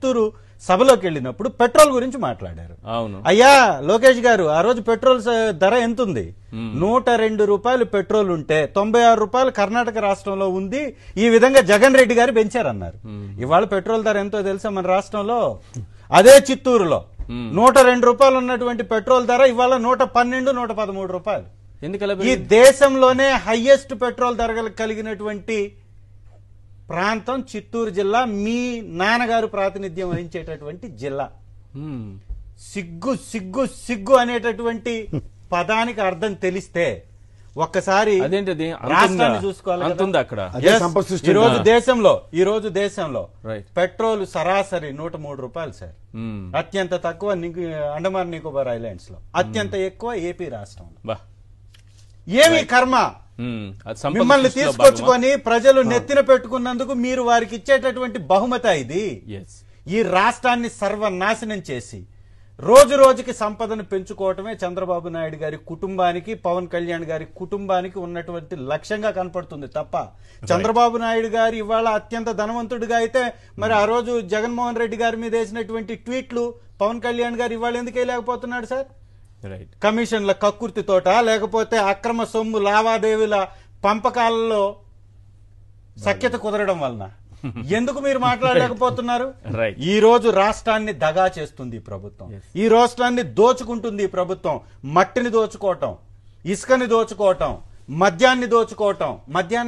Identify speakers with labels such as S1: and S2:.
S1: చిత్తూరు సభలోకి వెళ్ళినప్పుడు పెట్రోల్ గురించి మాట్లాడారు.
S2: అవును
S1: అయ్యా లోకేష్ గారు, ఆ రోజు పెట్రోల్ ధర ఎంత ఉంది? 102 రూపాయలు పెట్రోల్ ఉంటే 96 రూపాయలు కర్ణాటక రాష్ట్రంలో ఉంది. ఈ విధంగా జగన్ రెడ్డి గారు పెంచారన్నారు. ఇవాళ పెట్రోల్ ధర ఎంతో తెలుసా మన రాష్ట్రంలో? అదే చిత్తూరులో 102 రూపాయలు ఉన్నటువంటి పెట్రోల్ ధర ఇవాళ 112, 113 రూపాయలు.
S2: ఎందుకలా
S1: ఈ దేశంలోనే హైయెస్ట్ పెట్రోల్ ధర కలిగినటువంటి ప్రాంతం చిత్తూరు జిల్లా, మీ నాన్నగారు ప్రాతినిధ్యం వహించేటటువంటి జిల్లా. సిగ్గు సిగ్గు సిగ్గు అనేటటువంటి పదానికి అర్థం తెలిస్తే ఒక్కసారి
S2: అదేంటిది
S1: రాష్ట్రాన్ని చూసుకోవాలి.
S2: అక్కడ
S1: ఈ రోజు దేశంలో పెట్రోల్ సరాసరి 103 రూపాయలు సార్. అత్యంత తక్కువ అండమాన్ నికోబార్ ఐలాండ్స్ లో, అత్యంత ఎక్కువ ఏపీ రాష్ట్రంలో. ఏమి కర్మ మిమ్మల్ని తీసుకొచ్చుకొని ప్రజలు నెత్తిన పెట్టుకున్నందుకు మీరు వారికి ఇచ్చేటటువంటి బహుమతి ఇది. ఈ రాష్ట్రాన్ని సర్వనాశనం చేసి రోజు రోజుకి సంపదను పెంచుకోవటమే చంద్రబాబు నాయుడు గారి కుటుంబానికి, పవన్ కళ్యాణ్ గారి కుటుంబానికి ఉన్నటువంటి లక్ష్యంగా కనపడుతుంది తప్ప, చంద్రబాబు నాయుడు గారు ఇవాళ అత్యంత ధనవంతుడిగా అయితే మరి ఆ రోజు జగన్మోహన్ రెడ్డి గారి మీద వేసినటువంటి ట్వీట్లు పవన్ కళ్యాణ్ గారు ఇవాళ ఎందుకు వేయలేకపోతున్నాడు సార్? కమిషన్ల కక్కుర్తితోట, లేకపోతే అక్రమ సొమ్ము లావాదేవీల పంపకాలలో సఖ్యత కుదరడం వలన ఎందుకు మీరు మాట్లాడలేకపోతున్నారు? ఈ రోజు రాష్ట్రాన్ని దగా చేస్తుంది ఈ ప్రభుత్వం, ఈ రాష్ట్రాన్ని దోచుకుంటుంది ఈ ప్రభుత్వం. మట్టిని దోచుకోవటం, ఇసుకని దోచుకోవటం, మద్యాన్ని దోచుకోవటం, మద్యాన్ని